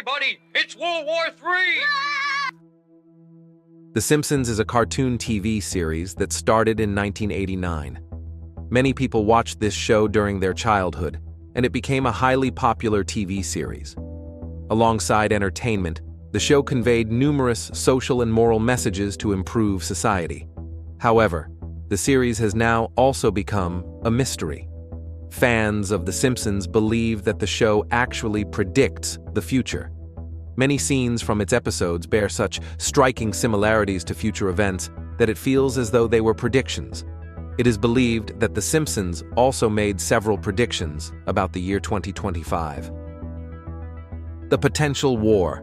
everybody! It's World War III! The Simpsons is a cartoon TV series that started in 1989. Many people watched this show during their childhood, and it became a highly popular TV series. Alongside entertainment, the show conveyed numerous social and moral messages to improve society. However, the series has now also become a mystery. Fans of The Simpsons believe that the show actually predicts the future. Many scenes from its episodes bear such striking similarities to future events that it feels as though they were predictions. It is believed that The Simpsons also made several predictions about the year 2025. The potential war.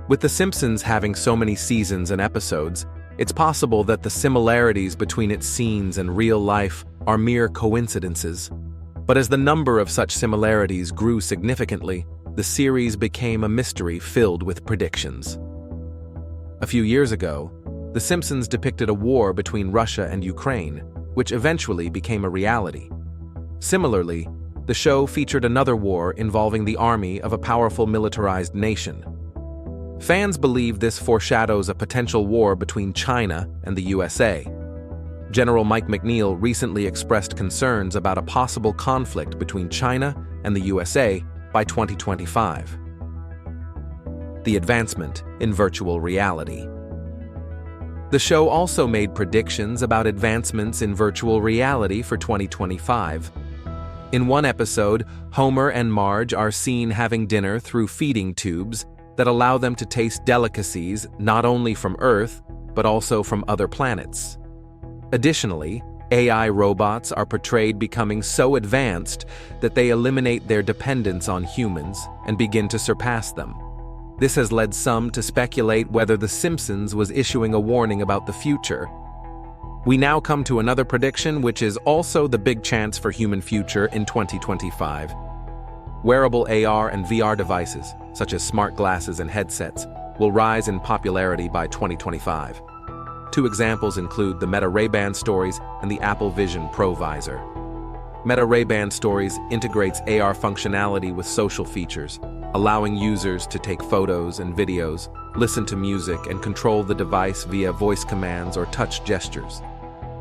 With The Simpsons having so many seasons and episodes, it's possible that the similarities between its scenes and real life are mere coincidences. But as the number of such similarities grew significantly, the series became a mystery filled with predictions. A few years ago, The Simpsons depicted a war between Russia and Ukraine, which eventually became a reality. Similarly, the show featured another war involving the army of a powerful militarized nation. Fans believe this foreshadows a potential war between China and the USA. General Mike McNeil recently expressed concerns about a possible conflict between China and the USA by 2025. The advancement in virtual reality. The show also made predictions about advancements in virtual reality for 2025. In one episode, Homer and Marge are seen having dinner through feeding tubes that allow them to taste delicacies not only from Earth, but also from other planets. Additionally, AI robots are portrayed becoming so advanced that they eliminate their dependence on humans and begin to surpass them. This has led some to speculate whether The Simpsons was issuing a warning about the future. We now come to another prediction, which is also the big chance for human future in 2025. Wearable AR and VR devices, such as smart glasses and headsets, will rise in popularity by 2025. Two examples include the Meta Ray-Ban Stories and the Apple Vision Pro Visor. Meta Ray-Ban Stories integrates AR functionality with social features, allowing users to take photos and videos, listen to music, and control the device via voice commands or touch gestures.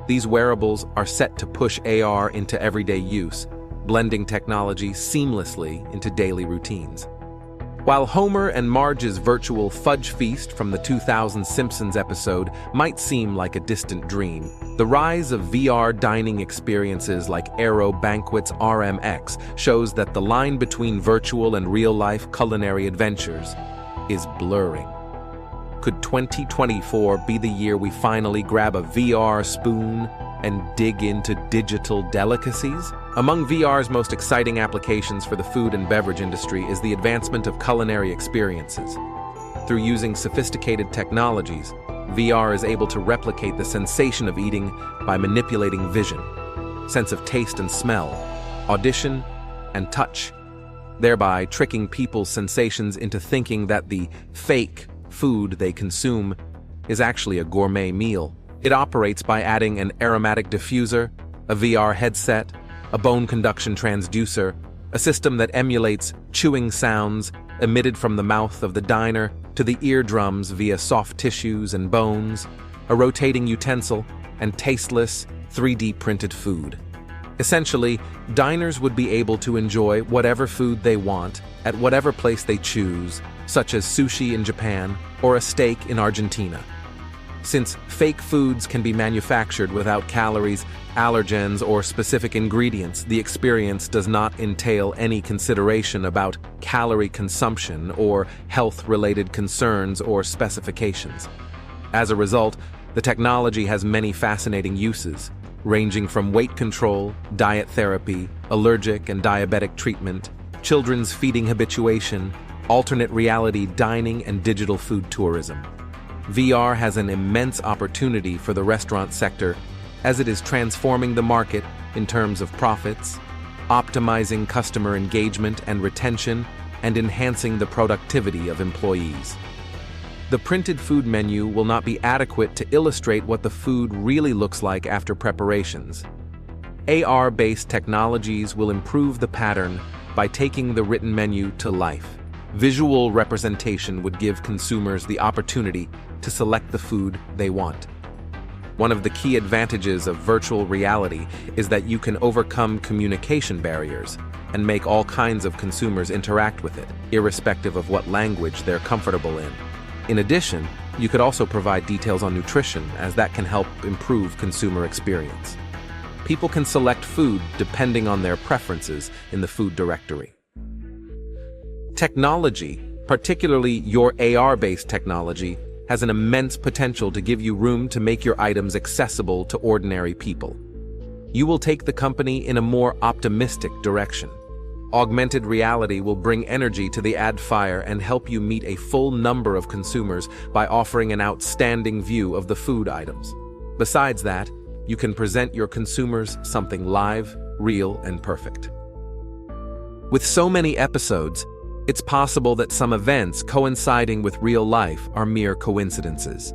These wearables are set to push AR into everyday use, blending technology seamlessly into daily routines. While Homer and Marge's virtual fudge feast from the 2000 Simpsons episode might seem like a distant dream, the rise of VR dining experiences like Aero Banquets RMX shows that the line between virtual and real-life culinary adventures is blurring. Could 2024 be the year we finally grab a VR spoon and dig into digital delicacies? Among VR's most exciting applications for the food and beverage industry is the advancement of culinary experiences. Through using sophisticated technologies, VR is able to replicate the sensation of eating by manipulating vision, sense of taste and smell, audition, and touch, thereby tricking people's sensations into thinking that the fake food they consume is actually a gourmet meal. It operates by adding an aromatic diffuser, a VR headset, a bone conduction transducer, a system that emulates chewing sounds emitted from the mouth of the diner to the eardrums via soft tissues and bones, a rotating utensil, and tasteless, 3D printed food. Essentially, diners would be able to enjoy whatever food they want at whatever place they choose, such as sushi in Japan or a steak in Argentina. Since fake foods can be manufactured without calories, allergens, or specific ingredients, the experience does not entail any consideration about calorie consumption or health-related concerns or specifications. As a result, the technology has many fascinating uses, ranging from weight control, diet therapy, allergic and diabetic treatment, children's feeding habituation, alternate reality dining, and digital food tourism. VR has an immense opportunity for the restaurant sector as it is transforming the market in terms of profits, optimizing customer engagement and retention, and enhancing the productivity of employees. The printed food menu will not be adequate to illustrate what the food really looks like after preparations. AR-based technologies will improve the pattern by taking the written menu to life. Visual representation would give consumers the opportunity to select the food they want. One of the key advantages of virtual reality is that you can overcome communication barriers and make all kinds of consumers interact with it, irrespective of what language they're comfortable in. In addition, you could also provide details on nutrition, as that can help improve consumer experience. People can select food depending on their preferences in the food directory. Technology, particularly your AR-based technology, has an immense potential to give you room to make your items accessible to ordinary people. You will take the company in a more optimistic direction. Augmented reality will bring energy to the ad fire and help you meet a full number of consumers by offering an outstanding view of the food items. Besides that, you can present your consumers something live, real, and perfect. With so many episodes, it's possible that some events coinciding with real life are mere coincidences.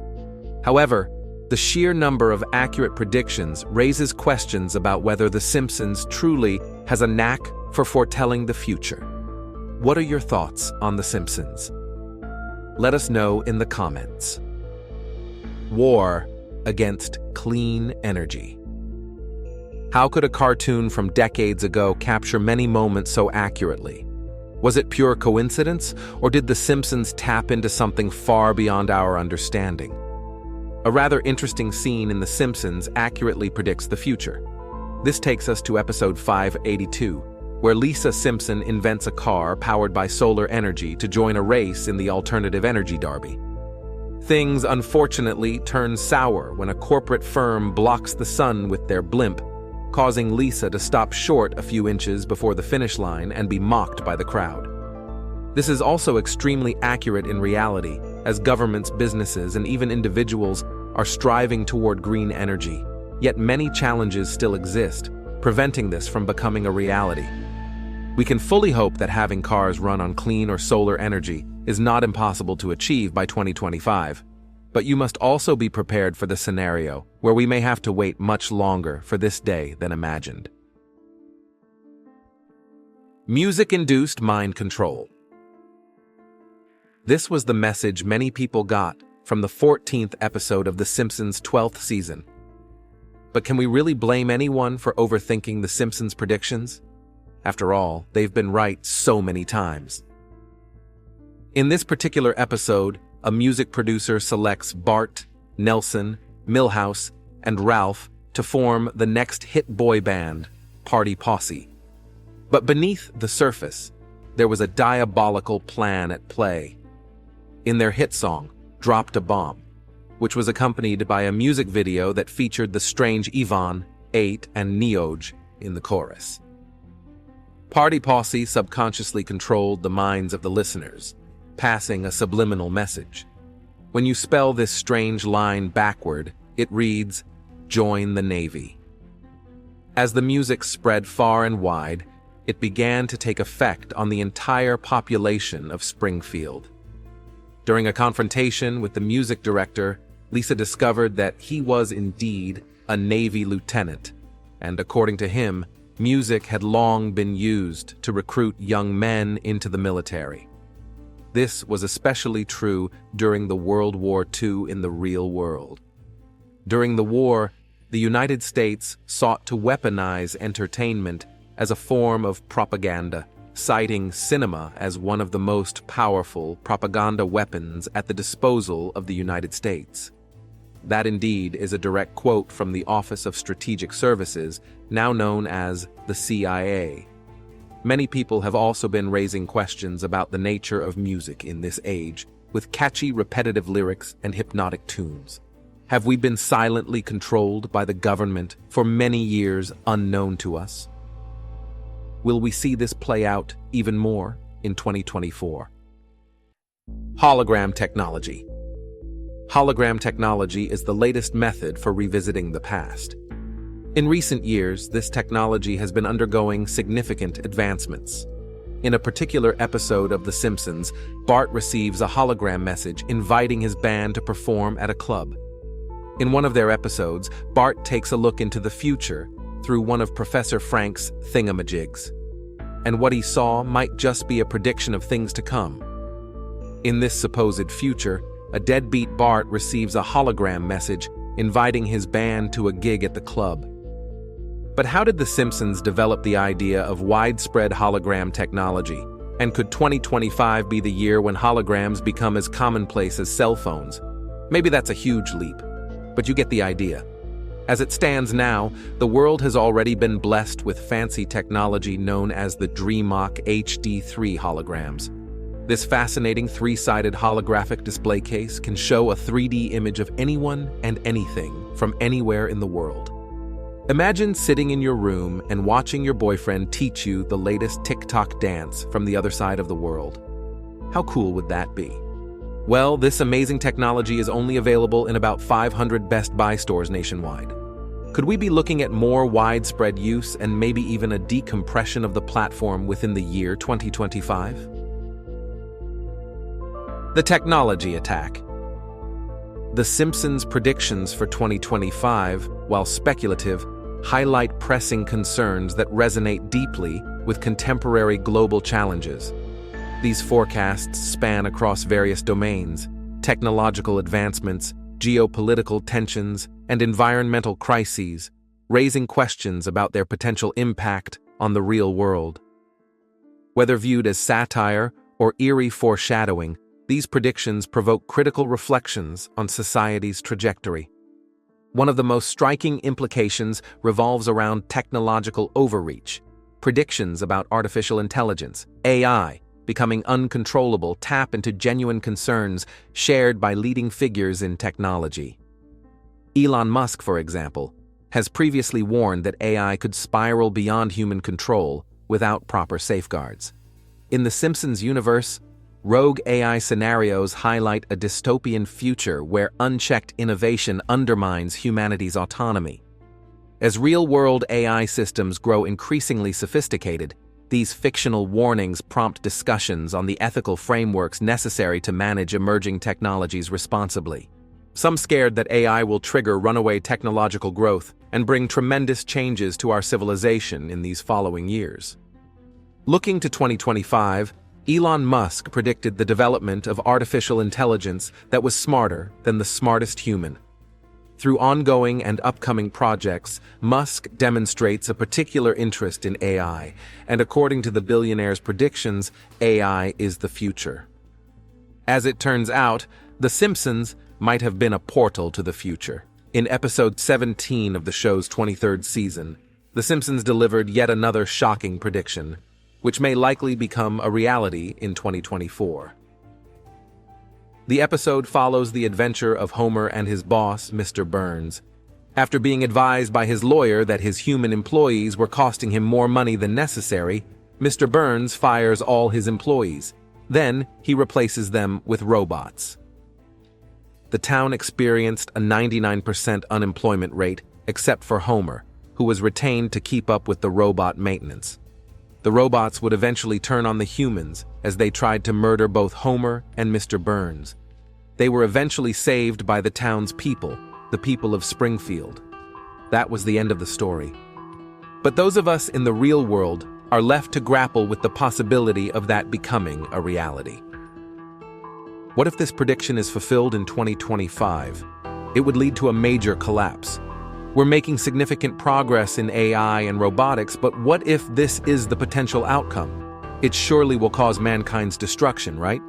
However, the sheer number of accurate predictions raises questions about whether The Simpsons truly has a knack for foretelling the future. What are your thoughts on The Simpsons? Let us know in the comments. War against clean energy. How could a cartoon from decades ago capture many moments so accurately? Was it pure coincidence, or did The Simpsons tap into something far beyond our understanding? A rather interesting scene in The Simpsons accurately predicts the future. This takes us to episode 582, where Lisa Simpson invents a car powered by solar energy to join a race in the alternative energy derby. Things, unfortunately, turn sour when a corporate firm blocks the sun with their blimp, causing Lisa to stop short a few inches before the finish line and be mocked by the crowd. This is also extremely accurate in reality, as governments, businesses, and even individuals are striving toward green energy, yet many challenges still exist, preventing this from becoming a reality. We can fully hope that having cars run on clean or solar energy is not impossible to achieve by 2025, but you must also be prepared for the scenario where we may have to wait much longer for this day than imagined. Music-induced mind control. This was the message many people got from the 14th episode of The Simpsons' 12th season. But can we really blame anyone for overthinking The Simpsons' predictions? After all, they've been right so many times. In this particular episode, a music producer selects Bart, Nelson, Milhouse, and Ralph to form the next hit boy band, Party Posse. But beneath the surface, there was a diabolical plan at play. In their hit song, Dropped a Bomb, which was accompanied by a music video that featured the strange Ivan, 8, and Neoj in the chorus. Party Posse subconsciously controlled the minds of the listeners, passing a subliminal message. When you spell this strange line backward, it reads, "Join the Navy." As the music spread far and wide, it began to take effect on the entire population of Springfield. During a confrontation with the music director, Lisa discovered that he was indeed a Navy lieutenant, and according to him, music had long been used to recruit young men into the military. This was especially true during the World War II in the real world. During the war, the United States sought to weaponize entertainment as a form of propaganda, citing cinema as one of the most powerful propaganda weapons at the disposal of the United States. That indeed is a direct quote from the Office of Strategic Services, now known as the CIA. Many people have also been raising questions about the nature of music in this age, with catchy, repetitive lyrics and hypnotic tunes. Have we been silently controlled by the government for many years unknown to us? Will we see this play out even more in 2024? Hologram technology. Hologram technology is the latest method for revisiting the past. In recent years, this technology has been undergoing significant advancements. In a particular episode of The Simpsons, Bart receives a hologram message inviting his band to perform at a club. In one of their episodes, Bart takes a look into the future through one of Professor Frank's thingamajigs. And what he saw might just be a prediction of things to come. In this supposed future, a deadbeat Bart receives a hologram message inviting his band to a gig at the club. But how did The Simpsons develop the idea of widespread hologram technology? And could 2025 be the year when holograms become as commonplace as cell phones? Maybe that's a huge leap, but you get the idea. As it stands now, the world has already been blessed with fancy technology known as the DreamOck HD3 holograms. This fascinating three-sided holographic display case can show a 3D image of anyone and anything from anywhere in the world. Imagine sitting in your room and watching your boyfriend teach you the latest TikTok dance from the other side of the world. How cool would that be? Well, this amazing technology is only available in about 500 Best Buy stores nationwide. Could we be looking at more widespread use and maybe even a decompression of the platform within the year 2025? The technology attack. The Simpsons' predictions for 2025, while speculative, highlight pressing concerns that resonate deeply with contemporary global challenges. These forecasts span across various domains: technological advancements, geopolitical tensions, and environmental crises, raising questions about their potential impact on the real world. Whether viewed as satire or eerie foreshadowing, these predictions provoke critical reflections on society's trajectory. One of the most striking implications revolves around technological overreach. Predictions about artificial intelligence, AI, becoming uncontrollable tap into genuine concerns shared by leading figures in technology. Elon Musk, for example, has previously warned that AI could spiral beyond human control without proper safeguards. In the Simpsons universe, rogue AI scenarios highlight a dystopian future where unchecked innovation undermines humanity's autonomy. As real-world AI systems grow increasingly sophisticated, these fictional warnings prompt discussions on the ethical frameworks necessary to manage emerging technologies responsibly. Some scared that AI will trigger runaway technological growth and bring tremendous changes to our civilization in these following years. Looking to 2025, Elon Musk predicted the development of artificial intelligence that was smarter than the smartest human. Through ongoing and upcoming projects, Musk demonstrates a particular interest in AI, and according to the billionaire's predictions, AI is the future. As it turns out, The Simpsons might have been a portal to the future. In episode 17 of the show's 23rd season, The Simpsons delivered yet another shocking prediction, which may likely become a reality in 2024. The episode follows the adventure of Homer and his boss, Mr. Burns. After being advised by his lawyer that his human employees were costing him more money than necessary, Mr. Burns fires all his employees. Then, he replaces them with robots. The town experienced a 99% unemployment rate, except for Homer, who was retained to keep up with the robot maintenance. The robots would eventually turn on the humans as they tried to murder both Homer and Mr. Burns. They were eventually saved by the town's people, the people of Springfield. That was the end of the story. But those of us in the real world are left to grapple with the possibility of that becoming a reality. What if this prediction is fulfilled in 2025? It would lead to a major collapse. We're making significant progress in AI and robotics, but what if this is the potential outcome? It surely will cause mankind's destruction, right?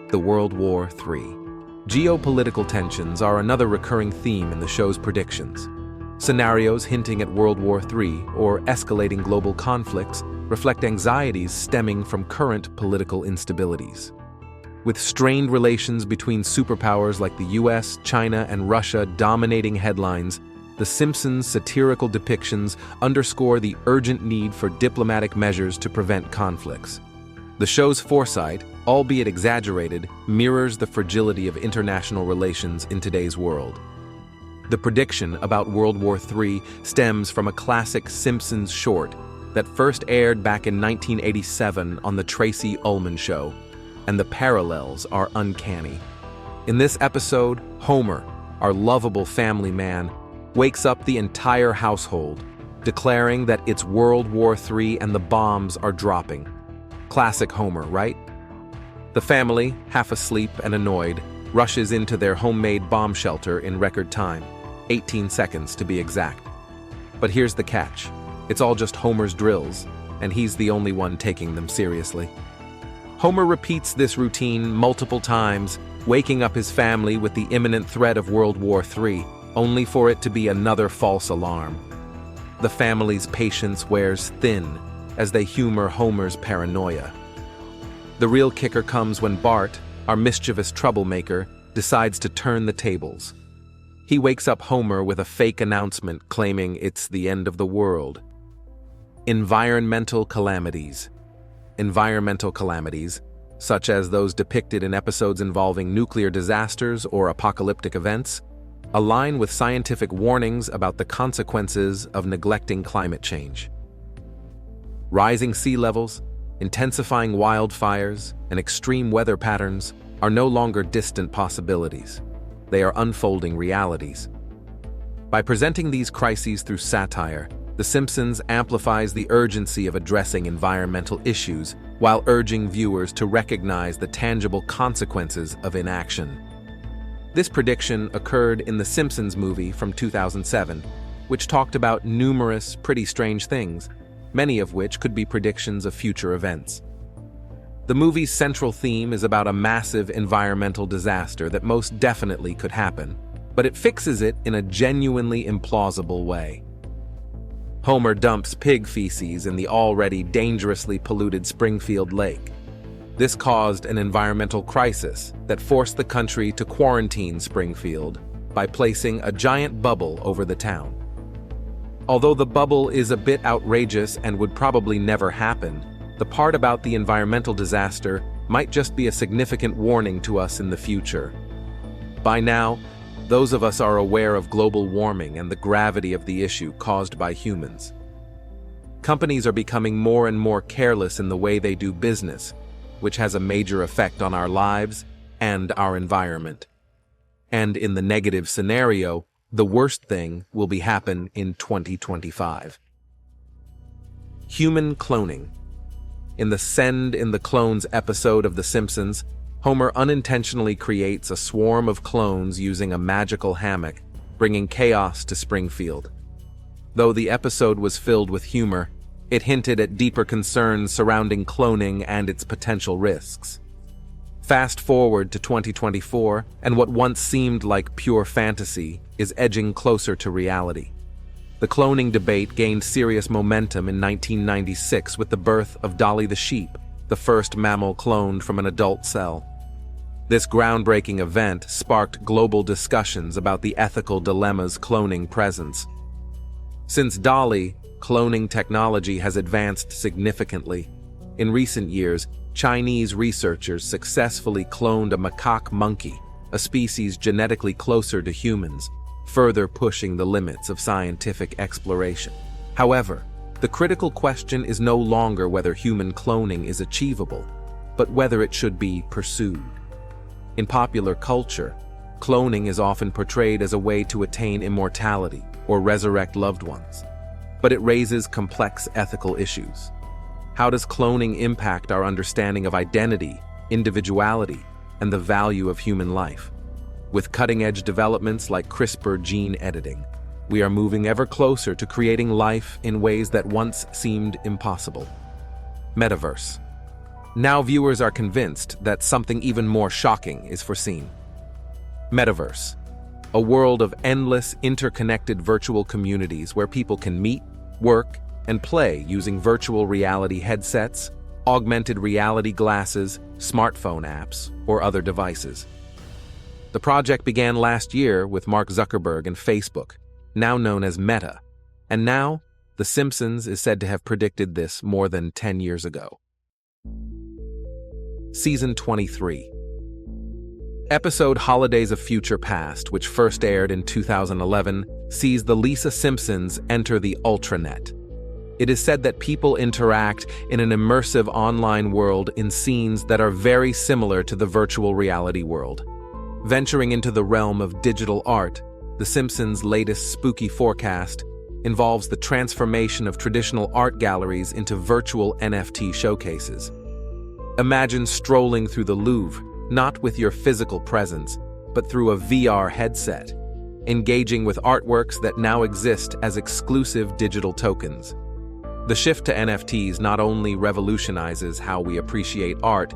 The World War III. Geopolitical tensions are another recurring theme in the show's predictions. Scenarios hinting at World War III or escalating global conflicts reflect anxieties stemming from current political instabilities. With strained relations between superpowers like the US, China, and Russia dominating headlines, The Simpsons' satirical depictions underscore the urgent need for diplomatic measures to prevent conflicts. The show's foresight, albeit exaggerated, mirrors the fragility of international relations in today's world. The prediction about World War III stems from a classic Simpsons short that first aired back in 1987 on The Tracy Ullman Show, and the parallels are uncanny. In this episode, Homer, our lovable family man, wakes up the entire household, declaring that it's World War III and the bombs are dropping. Classic Homer, right? The family, half asleep and annoyed, rushes into their homemade bomb shelter in record time, 18 seconds to be exact. But here's the catch. It's all just Homer's drills, and he's the only one taking them seriously. Homer repeats this routine multiple times, waking up his family with the imminent threat of World War III, only for it to be another false alarm. The family's patience wears thin as they humor Homer's paranoia. The real kicker comes when Bart, our mischievous troublemaker, decides to turn the tables. He wakes up Homer with a fake announcement claiming it's the end of the world. Environmental calamities. Environmental calamities, such as those depicted in episodes involving nuclear disasters or apocalyptic events, align with scientific warnings about the consequences of neglecting climate change. Rising sea levels, intensifying wildfires, and extreme weather patterns are no longer distant possibilities. They are unfolding realities. By presenting these crises through satire, The Simpsons amplifies the urgency of addressing environmental issues while urging viewers to recognize the tangible consequences of inaction. This prediction occurred in the Simpsons movie from 2007, which talked about numerous pretty strange things, many of which could be predictions of future events. The movie's central theme is about a massive environmental disaster that most definitely could happen, but it fixes it in a genuinely implausible way. Homer dumps pig feces in the already dangerously polluted Springfield Lake. This caused an environmental crisis that forced the country to quarantine Springfield by placing a giant bubble over the town. Although the bubble is a bit outrageous and would probably never happen, the part about the environmental disaster might just be a significant warning to us in the future. By now, those of us are aware of global warming and the gravity of the issue caused by humans. Companies are becoming more and more careless in the way they do business, which has a major effect on our lives and our environment. And in the negative scenario, the worst thing will be happen in 2025. Human cloning. In the Send in the Clones episode of The Simpsons, Homer unintentionally creates a swarm of clones using a magical hammock, bringing chaos to Springfield. Though the episode was filled with humor, it hinted at deeper concerns surrounding cloning and its potential risks. Fast forward to 2024, and what once seemed like pure fantasy is edging closer to reality. The cloning debate gained serious momentum in 1996 with the birth of Dolly the sheep, the first mammal cloned from an adult cell. This groundbreaking event sparked global discussions about the ethical dilemmas cloning presents. Since Dolly, cloning technology has advanced significantly. In recent years, Chinese researchers successfully cloned a macaque monkey, a species genetically closer to humans, further pushing the limits of scientific exploration. However, the critical question is no longer whether human cloning is achievable, but whether it should be pursued. In popular culture, cloning is often portrayed as a way to attain immortality or resurrect loved ones, but it raises complex ethical issues. How does cloning impact our understanding of identity, individuality, and the value of human life? With cutting-edge developments like CRISPR gene editing, we are moving ever closer to creating life in ways that once seemed impossible. Metaverse. Now viewers are convinced that something even more shocking is foreseen. Metaverse. A world of endless, interconnected virtual communities where people can meet, work, and play using virtual reality headsets, augmented reality glasses, smartphone apps, or other devices. The project began last year with Mark Zuckerberg and Facebook, now known as Meta, and now The Simpsons is said to have predicted this more than 10 years ago. Season 23. Episode Holidays of Future Past, which first aired in 2011, sees the Lisa Simpsons enter the Ultranet. It is said that people interact in an immersive online world in scenes that are very similar to the virtual reality world. Venturing into the realm of digital art, The Simpsons' latest spooky forecast involves the transformation of traditional art galleries into virtual NFT showcases. Imagine strolling through the Louvre, not with your physical presence, but through a VR headset, engaging with artworks that now exist as exclusive digital tokens. The shift to NFTs not only revolutionizes how we appreciate art,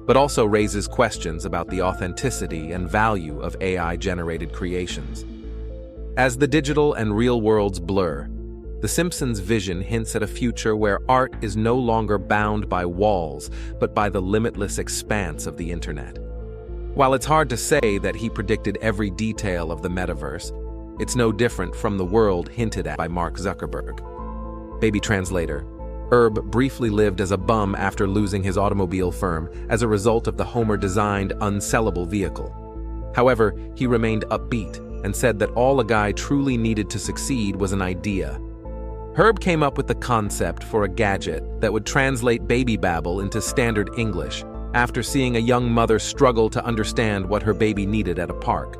but also raises questions about the authenticity and value of AI-generated creations. As the digital and real worlds blur, The Simpsons' vision hints at a future where art is no longer bound by walls, but by the limitless expanse of the internet. While it's hard to say that he predicted every detail of the metaverse, it's no different from the world hinted at by Mark Zuckerberg. Baby translator. Herb briefly lived as a bum after losing his automobile firm as a result of the Homer-designed unsellable vehicle. However, he remained upbeat and said that all a guy truly needed to succeed was an idea. Herb came up with the concept for a gadget that would translate baby babble into standard English after seeing a young mother struggle to understand what her baby needed at a park.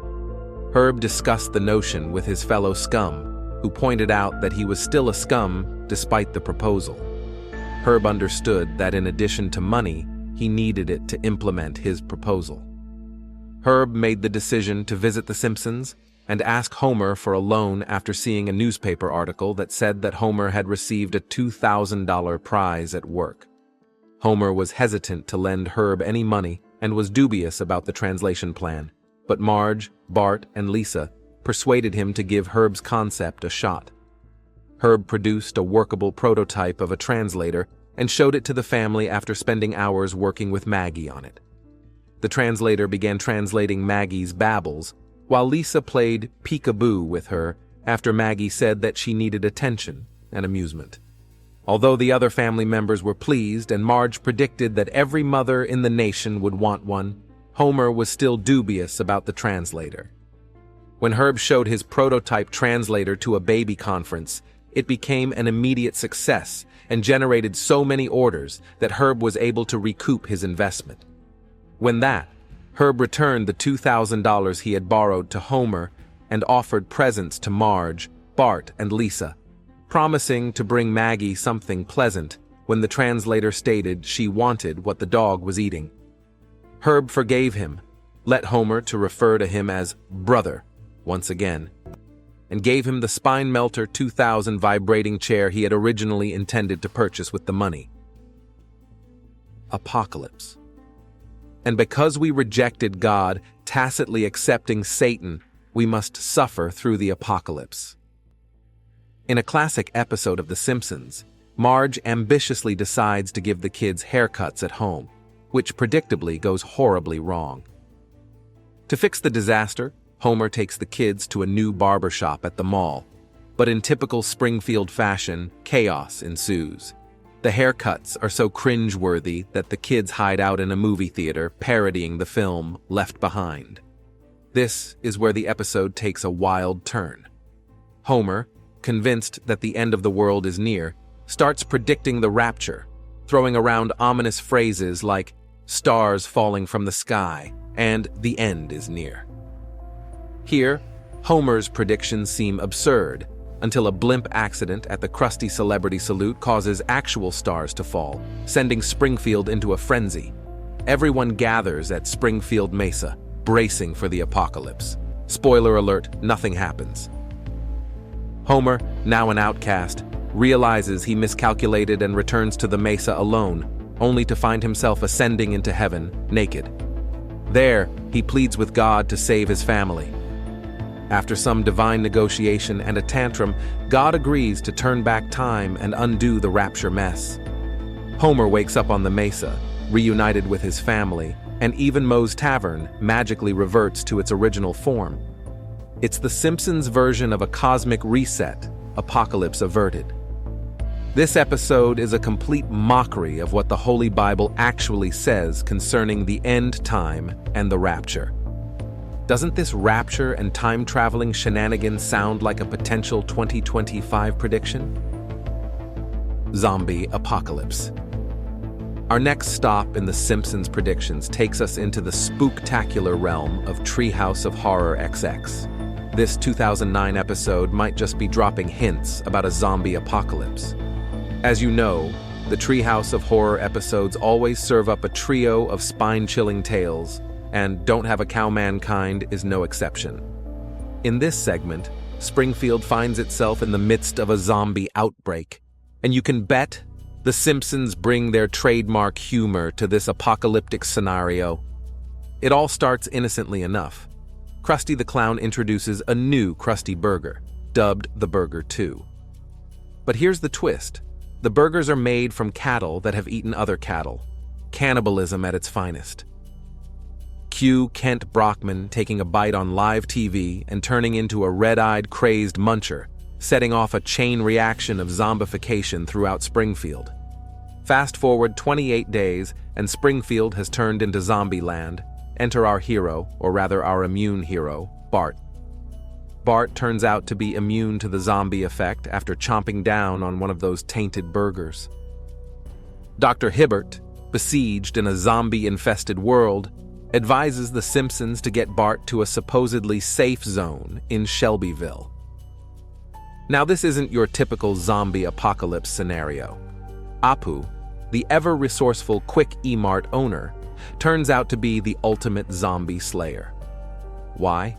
Herb discussed the notion with his fellow scum, who pointed out that he was still a scum despite the proposal. Herb understood that in addition to money, he needed it to implement his proposal. Herb made the decision to visit The Simpsons and ask Homer for a loan after seeing a newspaper article that said that Homer had received a $2,000 prize at work. Homer was hesitant to lend Herb any money and was dubious about the translation plan, but Marge, Bart, and Lisa persuaded him to give Herb's concept a shot. Herb produced a workable prototype of a translator and showed it to the family after spending hours working with Maggie on it. The translator began translating Maggie's babbles, while Lisa played peekaboo with her after Maggie said that she needed attention and amusement. Although the other family members were pleased and Marge predicted that every mother in the nation would want one, Homer was still dubious about the translator. When Herb showed his prototype translator to a baby conference, it became an immediate success and generated so many orders that Herb was able to recoup his investment. Herb returned the $2,000 he had borrowed to Homer and offered presents to Marge, Bart, and Lisa, promising to bring Maggie something pleasant when the translator stated she wanted what the dog was eating. Herb forgave him, let Homer to refer to him as brother once again, and gave him the spine-melter 2000 vibrating chair he had originally intended to purchase with the money. Apocalypse. And because we rejected God, tacitly accepting Satan, we must suffer through the apocalypse. In a classic episode of The Simpsons, Marge ambitiously decides to give the kids haircuts at home, which predictably goes horribly wrong. To fix the disaster, Homer takes the kids to a new barber shop at the mall, but in typical Springfield fashion, chaos ensues. The haircuts are so cringe-worthy that the kids hide out in a movie theater parodying the film Left Behind. This is where the episode takes a wild turn. Homer, convinced that the end of the world is near, starts predicting the rapture, throwing around ominous phrases like stars falling from the sky and the end is near. Here, Homer's predictions seem absurd, until a blimp accident at the Krusty Celebrity Salute causes actual stars to fall, sending Springfield into a frenzy. Everyone gathers at Springfield Mesa, bracing for the apocalypse. Spoiler alert, nothing happens. Homer, now an outcast, realizes he miscalculated and returns to the Mesa alone, only to find himself ascending into heaven, naked. There, he pleads with God to save his family. After some divine negotiation and a tantrum, God agrees to turn back time and undo the rapture mess. Homer wakes up on the Mesa, reunited with his family, and even Moe's Tavern magically reverts to its original form. It's The Simpsons' version of a cosmic reset, apocalypse averted. This episode is a complete mockery of what the Holy Bible actually says concerning the end time and the rapture. Doesn't this rapture and time-traveling shenanigans sound like a potential 2025 prediction? Zombie apocalypse. Our next stop in The Simpsons predictions takes us into the spooktacular realm of Treehouse of Horror XX. This 2009 episode might just be dropping hints about a zombie apocalypse. As you know, The treehouse of horror episodes always serve up a trio of spine-chilling tales, and Don't Have a Cow Mankind is no exception. In this segment, Springfield finds itself in the midst of a zombie outbreak, and you can bet the Simpsons bring their trademark humor to this apocalyptic scenario. It all starts innocently enough. Krusty the Clown introduces a new Krusty Burger, dubbed the Burger 2. But here's the twist. The burgers are made from cattle that have eaten other cattle. Cannibalism at its finest. Cue Kent Brockman taking a bite on live TV and turning into a red-eyed, crazed muncher, setting off a chain reaction of zombification throughout Springfield. Fast forward 28 days, and Springfield has turned into zombie land. Enter our hero, or rather our immune hero, Bart. Bart turns out to be immune to the zombie effect after chomping down on one of those tainted burgers. Dr. Hibbert, besieged in a zombie-infested world, advises the Simpsons to get Bart to a supposedly safe zone in Shelbyville. Now, this isn't your typical zombie apocalypse scenario. Apu, the ever-resourceful Quick E-Mart owner, turns out to be the ultimate zombie slayer. Why?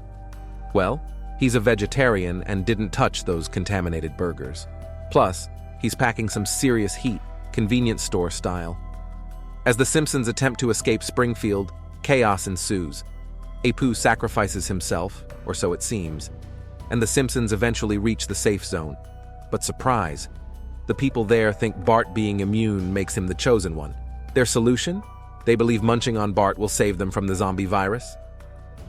Well, he's a vegetarian and didn't touch those contaminated burgers. Plus, he's packing some serious heat, convenience store style. As the Simpsons attempt to escape Springfield, chaos ensues. Apu sacrifices himself, or so it seems, and the Simpsons eventually reach the safe zone. But surprise, the people there think Bart being immune makes him the chosen one. Their solution? They believe munching on Bart will save them from the zombie virus.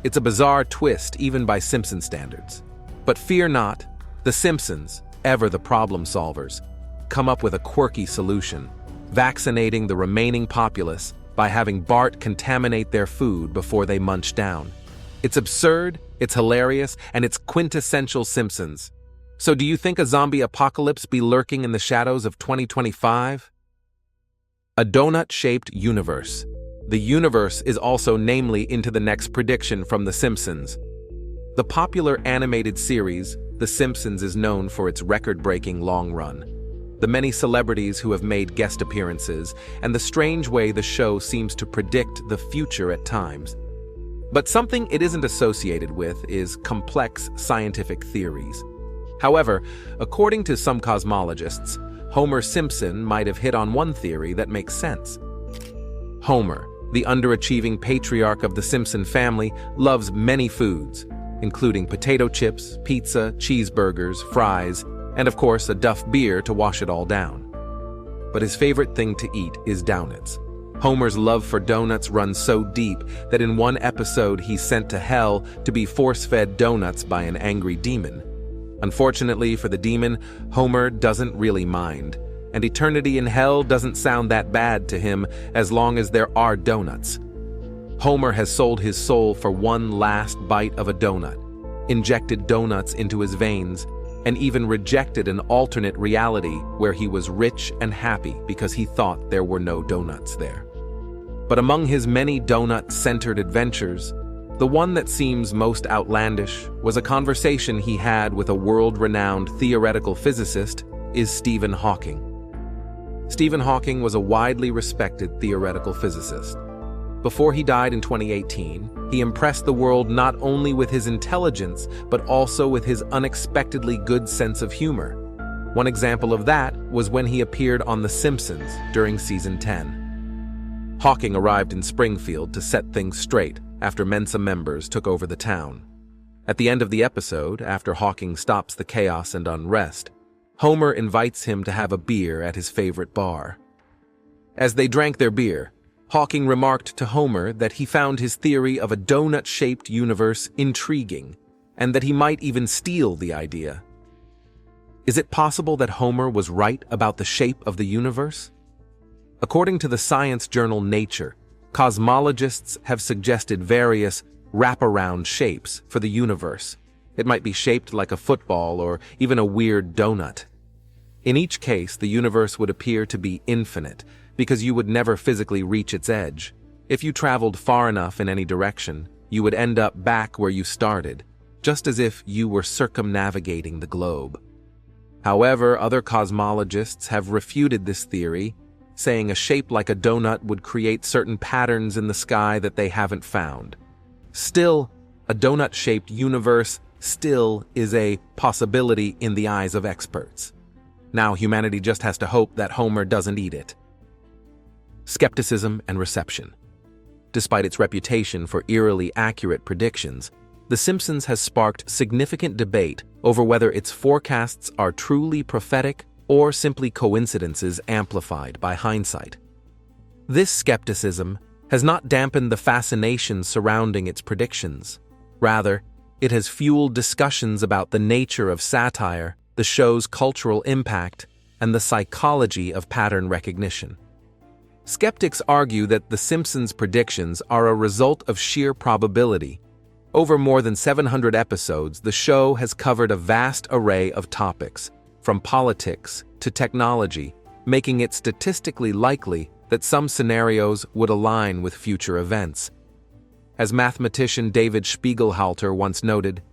It's a bizarre twist even by Simpson standards. But fear not, the Simpsons, ever the problem solvers, come up with a quirky solution, vaccinating the remaining populace by having Bart contaminate their food before they munch down. It's absurd, it's hilarious, and it's quintessential Simpsons. So do you think a zombie apocalypse be lurking in the shadows of 2025? A donut-shaped universe. The universe is also namely into the next prediction from The Simpsons. The popular animated series, The Simpsons, is known for its record-breaking long run, the many celebrities who have made guest appearances, and the strange way the show seems to predict the future at times. But something it isn't associated with is complex scientific theories. However, according to some cosmologists, Homer Simpson might have hit on one theory that makes sense. Homer, the underachieving patriarch of the Simpson family, loves many foods, including potato chips, pizza, cheeseburgers, fries, and of course a Duff beer to wash it all down. But his favorite thing to eat is donuts. Homer's love for donuts runs so deep that in one episode he's sent to hell to be force-fed donuts by an angry demon. Unfortunately for the demon, Homer doesn't really mind, and eternity in hell doesn't sound that bad to him as long as there are donuts. Homer has sold his soul for one last bite of a donut, injected donuts into his veins, and even rejected an alternate reality where he was rich and happy because he thought there were no donuts there. But among his many donut-centered adventures, the one that seems most outlandish was a conversation he had with a world-renowned theoretical physicist, Stephen Hawking. Stephen Hawking was a widely respected theoretical physicist. Before he died in 2018, he impressed the world not only with his intelligence, but also with his unexpectedly good sense of humor. One example of that was when he appeared on The Simpsons during season 10. Hawking arrived in Springfield to set things straight after Mensa members took over the town. At the end of the episode, after Hawking stops the chaos and unrest, Homer invites him to have a beer at his favorite bar. As they drank their beer, Hawking remarked to Homer that he found his theory of a donut-shaped universe intriguing, and that he might even steal the idea. Is it possible that Homer was right about the shape of the universe? According to the science journal Nature, cosmologists have suggested various wraparound shapes for the universe. It might be shaped like a football or even a weird donut. In each case, the universe would appear to be infinite, because you would never physically reach its edge. If you traveled far enough in any direction, you would end up back where you started, just as if you were circumnavigating the globe. However, other cosmologists have refuted this theory saying a shape like a donut would create certain patterns in the sky that they haven't found. Still, a donut-shaped universe still is a possibility in the eyes of experts. Now humanity just has to hope that Homer doesn't eat it. Skepticism and reception. Despite its reputation for eerily accurate predictions, The Simpsons has sparked significant debate over whether its forecasts are truly prophetic or simply coincidences amplified by hindsight. This skepticism has not dampened the fascination surrounding its predictions. Rather, it has fueled discussions about the nature of satire, the show's cultural impact, and the psychology of pattern recognition. Skeptics argue that The Simpsons' predictions are a result of sheer probability. Over more than 700 episodes, the show has covered a vast array of topics, from politics to technology, making it statistically likely that some scenarios would align with future events. As mathematician David Spiegelhalter once noted,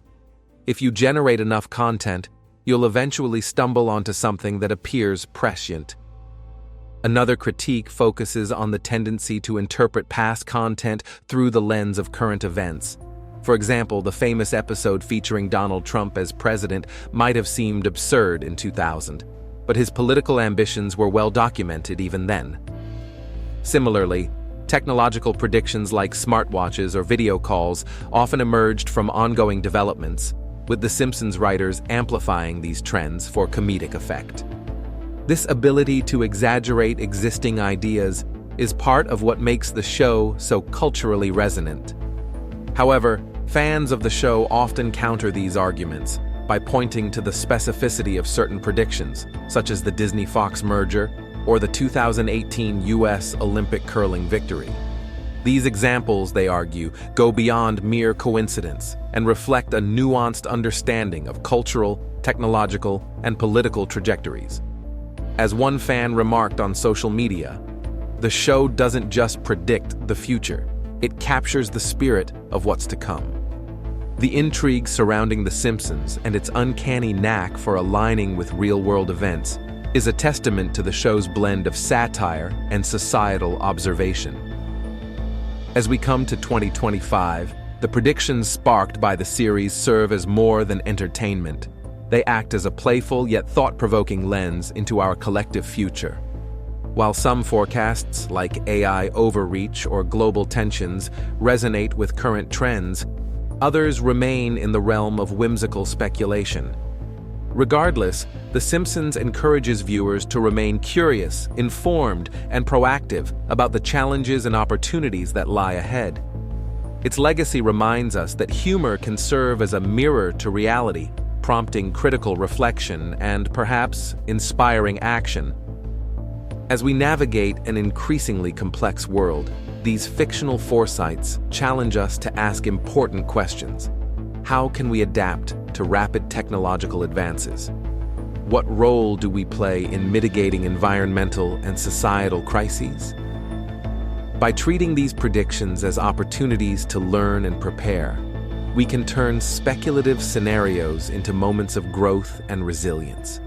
"If you generate enough content, you'll eventually stumble onto something that appears prescient." Another critique focuses on the tendency to interpret past content through the lens of current events. For example, the famous episode featuring Donald Trump as president might have seemed absurd in 2000, but his political ambitions were well documented even then. Similarly, technological predictions like smartwatches or video calls often emerged from ongoing developments, with The Simpsons writers amplifying these trends for comedic effect. This ability to exaggerate existing ideas is part of what makes the show so culturally resonant. However, fans of the show often counter these arguments by pointing to the specificity of certain predictions, such as the Disney-Fox merger or the 2018 U.S. Olympic curling victory. These examples, they argue, go beyond mere coincidence and reflect a nuanced understanding of cultural, technological, and political trajectories. As one fan remarked on social media, the show doesn't just predict the future, it captures the spirit of what's to come. The intrigue surrounding The Simpsons and its uncanny knack for aligning with real-world events is a testament to the show's blend of satire and societal observation. As we come to 2025, the predictions sparked by the series serve as more than entertainment. They act as a playful yet thought-provoking lens into our collective future. While some forecasts, like AI overreach or global tensions, resonate with current trends, others remain in the realm of whimsical speculation. Regardless, The Simpsons encourages viewers to remain curious, informed, and proactive about the challenges and opportunities that lie ahead. Its legacy reminds us that humor can serve as a mirror to reality, prompting critical reflection and, perhaps, inspiring action. As we navigate an increasingly complex world, these fictional foresights challenge us to ask important questions. How can we adapt to rapid technological advances? What role do we play in mitigating environmental and societal crises? By treating these predictions as opportunities to learn and prepare, we can turn speculative scenarios into moments of growth and resilience.